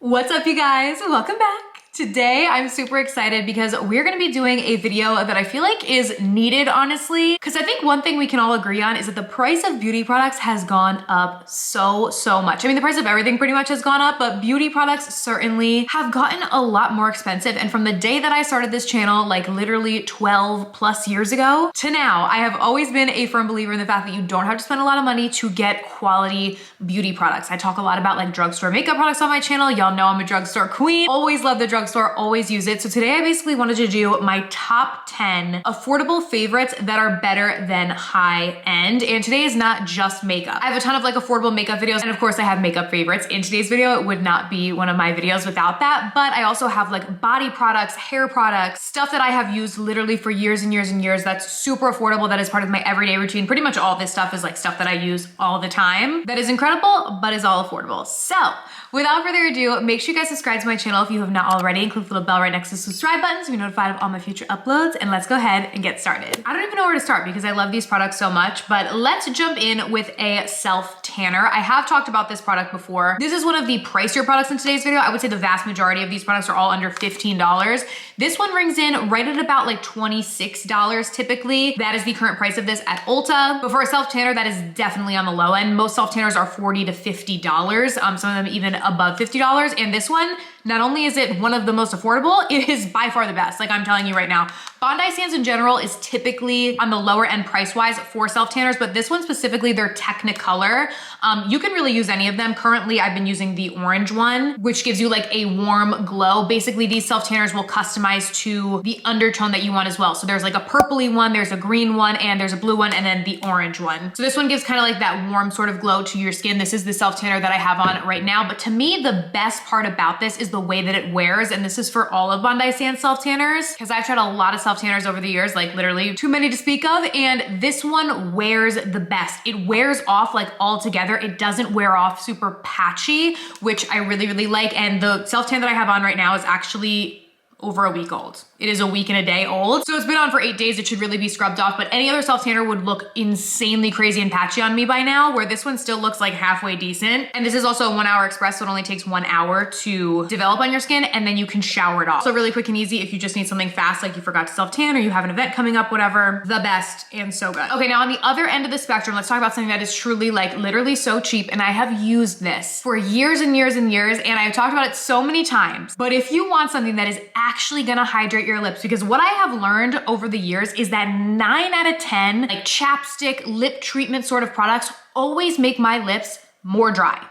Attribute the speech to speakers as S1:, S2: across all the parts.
S1: What's up, you guys? Welcome back. Today, I'm super excited because we're gonna be doing a video that I feel like is needed, honestly, because I think one thing we can all agree on is that the price of beauty products has gone up so much. I mean, the price of everything pretty much has gone up, but beauty products certainly have gotten a lot more expensive. And from the day that I started this channel, like literally 12 plus years ago to now, I have always been a firm believer in the fact that you don't have to spend a lot of money to get quality beauty products. I talk a lot about like drugstore makeup products on my channel. Y'all know I'm a drugstore queen. Always love the drugstore, always use it. So today I basically wanted to do my top 10 affordable favorites that are better than high end. And today is not just makeup. I have a ton of like affordable makeup videos. And of course I have makeup favorites in today's video. It would not be one of my videos without that. But I also have like body products, hair products, stuff that I have used literally for years and years and years. That's super affordable. That is part of my everyday routine. Pretty much all this stuff is like stuff that I use all the time. That is incredible, but is all affordable. So without further ado, make sure you guys subscribe to my channel if you have not already, and click the little bell right next to the subscribe button to be notified of all my future uploads. And let's go ahead and get started. I don't even know where to start because I love these products so much, but let's jump in with a self tanner. I have talked about this product before. This is one of the pricier products in today's video. I would say the vast majority of these products are all under $15. This one rings in right at about like $26 typically. That is the current price of this at Ulta. But for a self tanner, that is definitely on the low end. Most self tanners are $40 to $50. Some of them even above $50. And this one, not only is it one of the most affordable, it is by far the best. Like I'm telling you right now, Bondi Sands in general is typically on the lower end price-wise for self-tanners, but this one specifically, their Technicolor, you can really use any of them. Currently, I've been using the orange one, which gives you like a warm glow. Basically, these self-tanners will customize to the undertone that you want as well. So there's like a purpley one, there's a green one, and there's a blue one, and then the orange one. So this one gives kind of like that warm sort of glow to your skin. This is the self-tanner that I have on right now. But to me, the best part about this is the way that it wears. And this is for all of Bondi Sands self-tanners, because I've tried a lot of self-tanners over the years, like literally too many to speak of. And this one wears the best. It wears off like all together. It doesn't wear off super patchy, which I really like. And the self-tan that I have on right now is actually over a week old. It is a week and a day old. So it's been on for 8 days. It should really be scrubbed off, but any other self-tanner would look insanely crazy and patchy on me by now, where this one still looks like halfway decent. And this is also a 1 hour express, so it only takes 1 hour to develop on your skin, and then you can shower it off. So really quick and easy if you just need something fast, like you forgot to self-tan or you have an event coming up, whatever, the best and so good. Okay, now on the other end of the spectrum, let's talk about something that is truly like literally so cheap. And I have used this for years and years and years, and I've talked about it so many times. But if you want something that is actually gonna hydrate your lips, because what I have learned over the years is that 9 out of 10 like chapstick, lip treatment sort of products always make my lips more dry.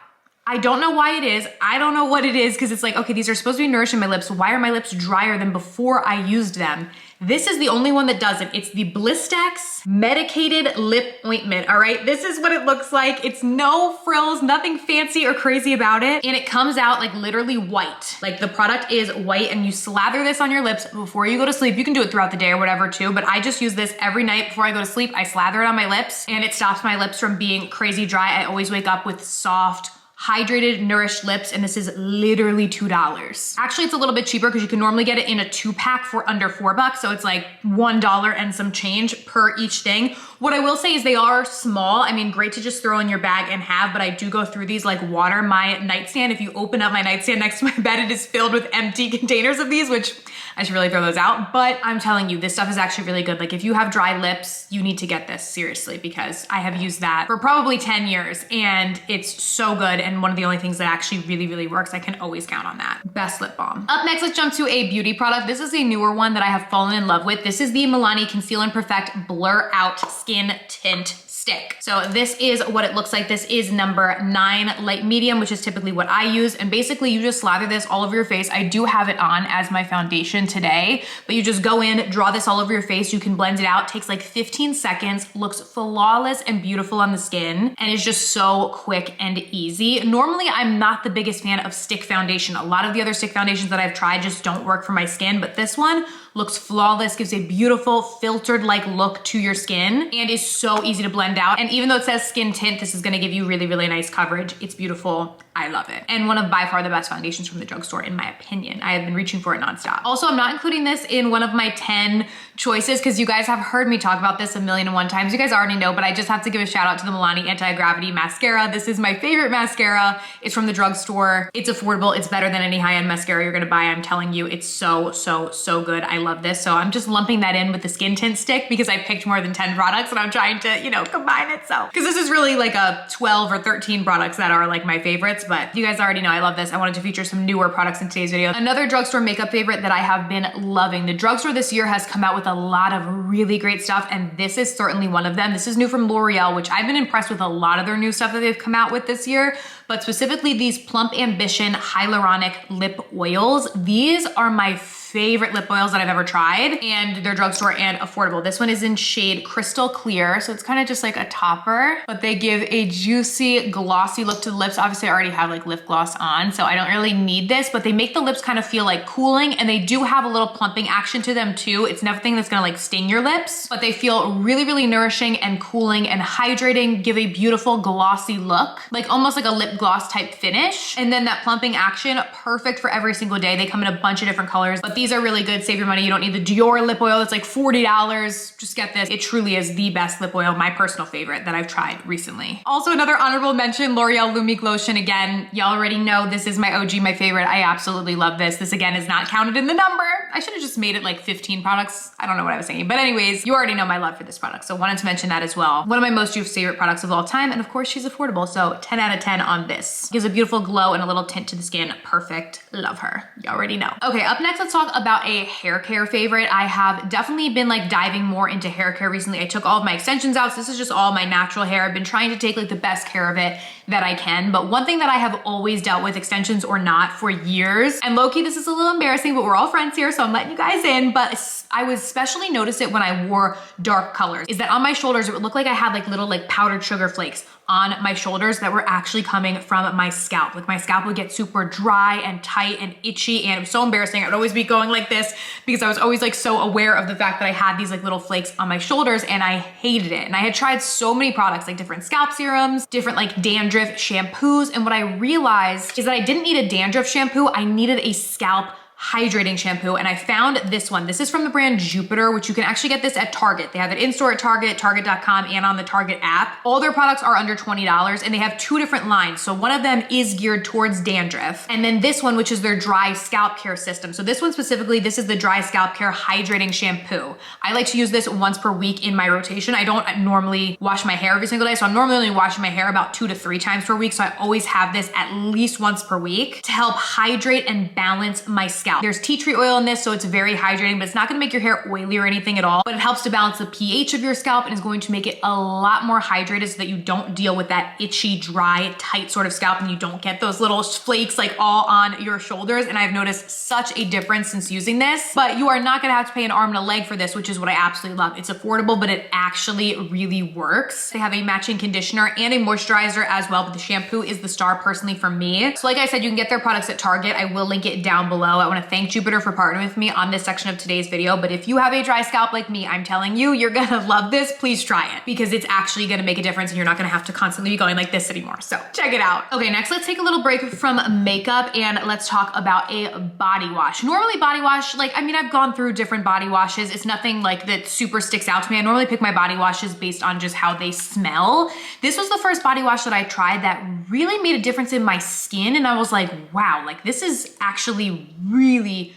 S1: I don't know why it is. I don't know what it is, because it's like, okay, these are supposed to be nourishing my lips. Why are my lips drier than before I used them? This is the only one that doesn't. It's the Blistex Medicated Lip Ointment, all right? This is what it looks like. It's no frills, nothing fancy or crazy about it. And it comes out like literally white. Like the product is white, and you slather this on your lips before you go to sleep. You can do it throughout the day or whatever too, but I just use this every night before I go to sleep. I slather it on my lips, and it stops my lips from being crazy dry. I always wake up with soft, hydrated, nourished lips, and this is literally $2. Actually, it's a little bit cheaper because you can normally get it in a 2-pack for under $4. So it's like $1 and some change per each thing. What I will say is they are small. I mean, great to just throw in your bag and have, but I do go through these like water. My nightstand, if you open up my nightstand next to my bed, it is filled with empty containers of these, which I should really throw those out. But I'm telling you, this stuff is actually really good. Like if you have dry lips, you need to get this seriously, because I have used that for probably 10 years and it's so good. And one of the only things that actually really works. I can always count on that. Best lip balm. Up next, let's jump to a beauty product. This is a newer one that I have fallen in love with. This is the Milani Conceal and Perfect Blur Out Skin Tint Stick. So this is what it looks like. This is number 9 light medium, which is typically what I use. And basically you just slather this all over your face. I do have it on as my foundation today, but you just go in, draw this all over your face. You can blend it out. Takes like 15 seconds, looks flawless and beautiful on the skin, and is just so quick and easy. Normally, I'm not the biggest fan of stick foundation. A lot of the other stick foundations that I've tried just don't work for my skin, but this one looks flawless, gives a beautiful filtered-like look to your skin, and is so easy to blend out. And even though it says skin tint, this is gonna give you really nice coverage. It's beautiful. I love it. And one of by far the best foundations from the drugstore, in my opinion. I have been reaching for it nonstop. Also, I'm not including this in one of my 10 choices because you guys have heard me talk about this a million and one times. You guys already know, but I just have to give a shout out to the Milani Anti-Gravity Mascara. This is my favorite mascara. It's from the drugstore. It's affordable. It's better than any high-end mascara you're gonna buy. I'm telling you, it's so, so, so good. I love this. So I'm just lumping that in with the skin tint stick because I picked more than 10 products and I'm trying to, you know, combine it. So, because this is really like a 12 or 13 products that are like my favorites, but you guys already know I love this. I wanted to feature some newer products in today's video. Another drugstore makeup favorite that I have been loving. The drugstore this year has come out with a lot of really great stuff, and this is certainly one of them. This is new from L'Oreal, which I've been impressed with a lot of their new stuff that they've come out with this year, but specifically these Plump Ambition Hyaluronic Lip Oils. These are my favorite lip oils that I've ever tried, and they're drugstore and affordable. This one is in shade Crystal Clear, so it's kind of just like a topper, but they give a juicy, glossy look to the lips. Obviously, I already have like lip gloss on, so I don't really need this, but they make the lips kind of feel like cooling, and they do have a little plumping action to them too. It's nothing that's gonna like sting your lips, but they feel really, really nourishing and cooling and hydrating, give a beautiful glossy look, like almost like a lip gloss type finish. And then that plumping action, perfect for every single day. They come in a bunch of different colors, but these are really good. Save your money. You don't need the Dior lip oil. It's like $40. Just get this. It truly is the best lip oil, my personal favorite that I've tried recently. Also, another honorable mention, L'Oreal Lumique Lotion. Again, y'all already know this is my OG, my favorite. I absolutely love this. This again is not counted in the number. I should have just made it like 15 products. I don't know what I was saying, but anyways, you already know my love for this product, so wanted to mention that as well. One of my most used favorite products of all time, and of course she's affordable, so 10 out of 10 on this. Gives a beautiful glow and a little tint to the skin. Perfect. Love her. You already know. Okay, up next, let's talk about a hair care favorite. I have definitely been like diving more into hair care recently. I took all of my extensions out, so this is just all my natural hair. I've been trying to take like the best care of it that I can, but one thing that I have always dealt with, extensions or not, for years, and low-key this is a little embarrassing, but we're all friends here, so I'm letting you guys in, but I would especially notice it when I wore dark colors, is that on my shoulders, it would look like I had like little like powdered sugar flakes on my shoulders that were actually coming from my scalp. Like my scalp would get super dry and tight and itchy, and it was so embarrassing. I would always be going like this because I was always like so aware of the fact that I had these like little flakes on my shoulders, and I hated it. And I had tried so many products, like different scalp serums, different like dandruff shampoos, and what I realized is that I didn't need a dandruff shampoo, I needed a scalp hydrating shampoo, and I found this one. This is from the brand Jupiter, which you can actually get this at Target. They have it in store at Target, Target.com, and on the Target app. All their products are under $20, and they have two different lines. So one of them is geared towards dandruff, and then this one, which is their dry scalp care system. So this one specifically, this is the dry scalp care hydrating shampoo. I like to use this once per week in my rotation. I don't normally wash my hair every single day, so I'm normally only washing my hair about 2 to 3 times per week. So I always have this at least once per week to help hydrate and balance my scalp. There's tea tree oil in this, so it's very hydrating, but it's not gonna make your hair oily or anything at all, but it helps to balance the pH of your scalp and is going to make it a lot more hydrated so that you don't deal with that itchy, dry, tight sort of scalp, and you don't get those little flakes like all on your shoulders. And I've noticed such a difference since using this, but you are not gonna have to pay an arm and a leg for this, which is what I absolutely love. It's affordable, but it actually really works. They have a matching conditioner and a moisturizer as well, but the shampoo is the star personally for me. So like I said, you can get their products at Target. I will link it down below. I wanna thank Jupiter for partnering with me on this section of today's video, but if you have a dry scalp like me, I'm telling you, you're gonna love this. Please try it because it's actually gonna make a difference and you're not gonna have to constantly be going like this anymore. So check it out. Okay, next let's take a little break from makeup and let's talk about a body wash. Normally body wash, like, I mean, I've gone through different body washes. It's nothing like that super sticks out to me. I normally pick my body washes based on just how they smell. This was the first body wash that I tried that really made a difference in my skin, and I was like, wow, like this is actually really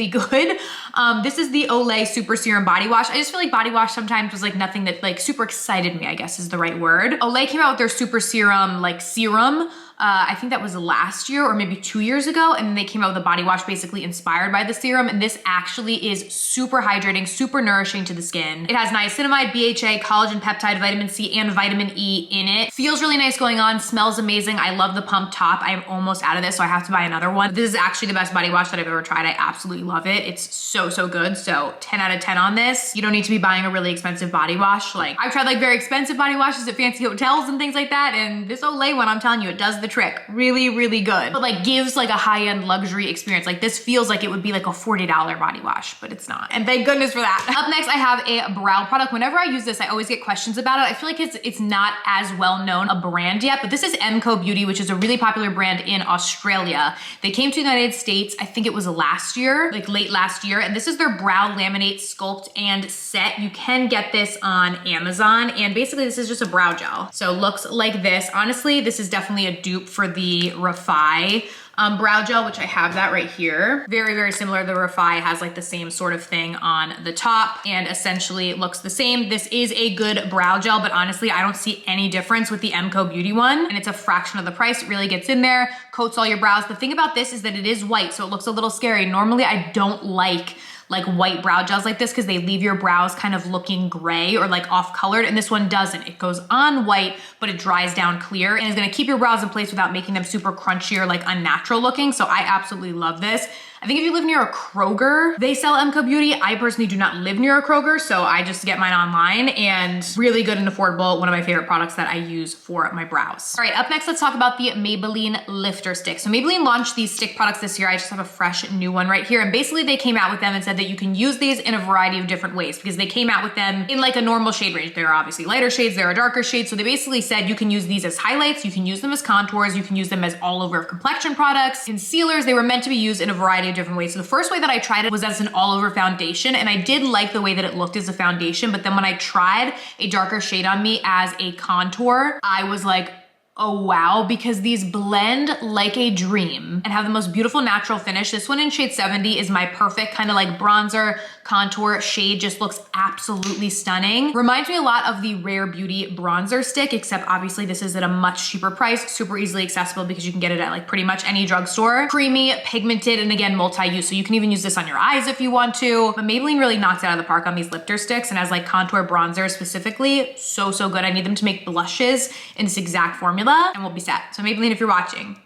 S1: good. This is the Olay Super Serum Body Wash. I just feel like body wash sometimes was like nothing that like super excited me, I guess is the right word. Olay came out with their Super Serum like serum. I think that was last year or maybe 2 years ago. And then they came out with a body wash basically inspired by the serum. And this actually is super hydrating, super nourishing to the skin. It has niacinamide, BHA, collagen peptide, vitamin C, and vitamin E in it. Feels really nice going on, smells amazing. I love the pump top. I am almost out of this, so I have to buy another one. This is actually the best body wash that I've ever tried. I absolutely love it. It's so, so good. So 10 out of 10 on this. You don't need to be buying a really expensive body wash. Like I've tried like very expensive body washes at fancy hotels and things like that. And this Olay one, I'm telling you, it does the the trick. Really, really good. But like gives like a high-end luxury experience. Like this feels like it would be like a $40 body wash, but it's not. And thank goodness for that. Up next, I have a brow product. Whenever I use this, I always get questions about it. I feel like it's not as well known a brand yet, but this is MCO Beauty, which is a really popular brand in Australia. They came to the United States, I think it was last year, like late last year. And this is their brow laminate, sculpt, and set. You can get this on Amazon. And basically this is just a brow gel. So looks like this. Honestly, this is definitely a dupe for the Refi brow gel, which I have that right here. Very, very similar. The Refi has like the same sort of thing on the top and essentially looks the same. This is a good brow gel, but honestly, I don't see any difference with the MCO Beauty one. And it's a fraction of the price. It really gets in there, coats all your brows. The thing about this is that it is white, so it looks a little scary. Normally, I don't like white brow gels like this because they leave your brows kind of looking gray or like off colored, and this one doesn't. It goes on white, but it dries down clear and is gonna keep your brows in place without making them super crunchy or like unnatural looking. So I absolutely love this. I think if you live near a Kroger, they sell MCO Beauty. I personally do not live near a Kroger, so I just get mine online, and really good and affordable. One of my favorite products that I use for my brows. All right, up next, let's talk about the Maybelline Lifter Stick. So Maybelline launched these stick products this year. I just have a fresh new one right here. And basically they came out with them and said that you can use these in a variety of different ways because they came out with them in like a normal shade range. There are obviously lighter shades, there are darker shades. So they basically said you can use these as highlights, you can use them as contours, you can use them as all over complexion products, concealers. They were meant to be used in a variety of different ways. So the first way that I tried it was as an all over foundation, and I did like the way that it looked as a foundation, but then when I tried a darker shade on me as a contour, I was like, oh wow, because these blend like a dream and have the most beautiful natural finish. This one in shade 70 is my perfect kind of like bronzer contour shade, just looks absolutely stunning. Reminds me a lot of the Rare Beauty bronzer stick, except obviously this is at a much cheaper price, super easily accessible because you can get it at like pretty much any drugstore. Creamy, pigmented, and again, multi-use. So you can even use this on your eyes if you want to. But Maybelline really knocks it out of the park on these lifter sticks, and as like contour bronzer specifically, so good. I need them to make blushes in this exact formula and we'll be set. So Maybelline, if you're watching,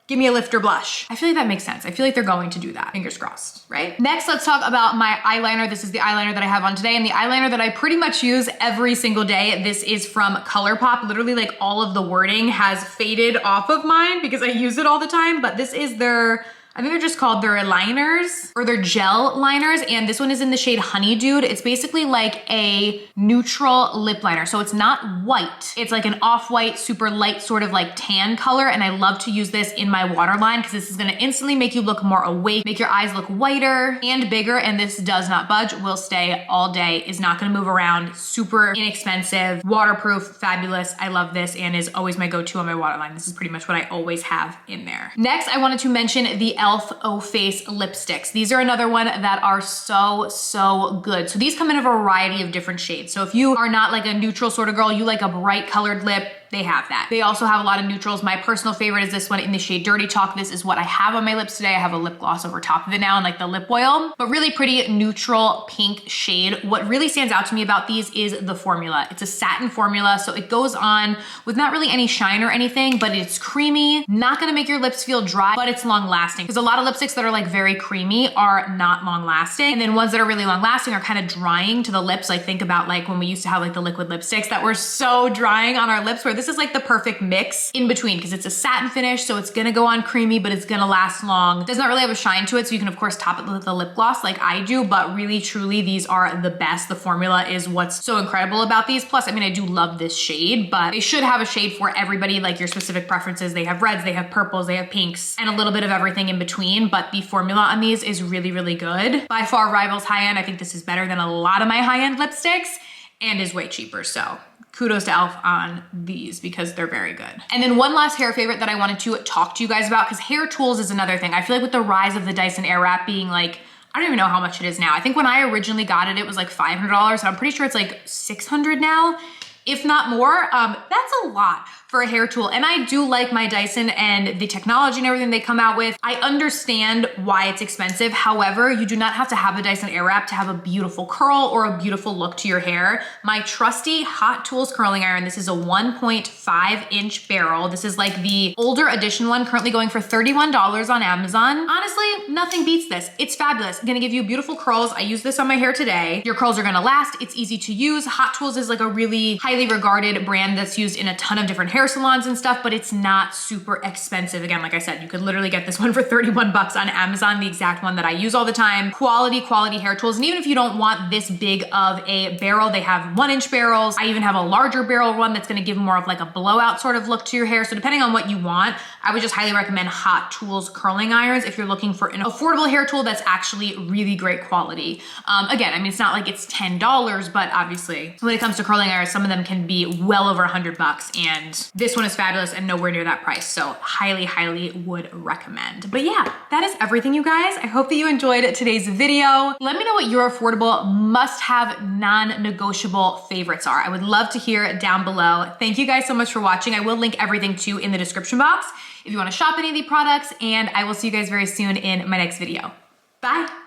S1: give me a lifter blush. I feel like that makes sense. I feel like they're going to do that. Fingers crossed, right? Next, let's talk about my eyeliner. This is the eyeliner that I have on today and the eyeliner that I pretty much use every single day. This is from ColourPop. Literally like all of the wording has faded off of mine because I use it all the time, but this is their, I think they're just called their liners or their gel liners. And this one is in the shade Honey Dude. It's basically like a neutral lip liner. So it's not white. It's like an off-white, super light sort of like tan color. And I love to use this in my waterline because this is gonna instantly make you look more awake, make your eyes look whiter and bigger. And this does not budge, will stay all day, is not gonna move around, super inexpensive, waterproof, fabulous. I love this and is always my go-to on my waterline. This is pretty much what I always have in there. Next, I wanted to mention the e.l.f. O-Face lipsticks. These are another one that are so good. So these come in a variety of different shades. So if you are not like a neutral sort of girl, you like a bright colored lip, they have that. They also have a lot of neutrals. My personal favorite is this one in the shade Dirty Talk. This is what I have on my lips today. I have a lip gloss over top of it now and like the lip oil, but really pretty neutral pink shade. What really stands out to me about these is the formula. It's a satin formula, so it goes on with not really any shine or anything, but it's creamy, not gonna make your lips feel dry, but it's long lasting. Because a lot of lipsticks that are like very creamy are not long lasting. And then ones that are really long lasting are kind of drying to the lips. Like think about like when we used to have like the liquid lipsticks that were so drying on our lips, where this is like the perfect mix in between because it's a satin finish, so it's gonna go on creamy, but it's gonna last long. It does not really have a shine to it, so you can of course top it with a lip gloss like I do, but really truly these are the best. The formula is what's so incredible about these. Plus, I mean, I do love this shade, but they should have a shade for everybody, like your specific preferences. They have reds, they have purples, they have pinks, and a little bit of everything in between, but the formula on these is really good. By far rivals high-end. I think this is better than a lot of my high-end lipsticks and is way cheaper, so kudos to e.l.f. on these because they're very good. And then one last hair favorite that I wanted to talk to you guys about, because hair tools is another thing. I feel like with the rise of the Dyson Airwrap being like, I don't even know how much it is now. I think when I originally got it, it was like $500. And I'm pretty sure it's like $600 now, if not more. That's a lot for a hair tool. And I do like my Dyson and the technology and everything they come out with. I understand why it's expensive. However, you do not have to have a Dyson Airwrap to have a beautiful curl or a beautiful look to your hair. My trusty Hot Tools curling iron, this is a 1.5-inch barrel. This is like the older edition one, currently going for $31 on Amazon. Honestly, nothing beats this. It's fabulous. Gonna give you beautiful curls. I use this on my hair today. Your curls are gonna last. It's easy to use. Hot Tools is like a really highly regarded brand that's used in a ton of different hair hair salons and stuff, but it's not super expensive. Again, like I said, you could literally get this one for 31 bucks on Amazon, the exact one that I use all the time. Quality hair tools. And even if you don't want this big of a barrel, they have 1-inch barrels. I even have a larger barrel one that's gonna give more of like a blowout sort of look to your hair. So depending on what you want, I would just highly recommend Hot Tools curling irons if you're looking for an affordable hair tool that's actually really great quality. Again, I mean, it's not like it's $10, but obviously when it comes to curling irons, some of them can be well over 100 bucks, and this one is fabulous and nowhere near that price. So highly would recommend. But yeah, that is everything, you guys. I hope that you enjoyed today's video. Let me know what your affordable must-have non-negotiable favorites are. I would love to hear down below. Thank you guys so much for watching. I will link everything too in the description box if you want to shop any of the products, and I will see you guys very soon in my next video. Bye.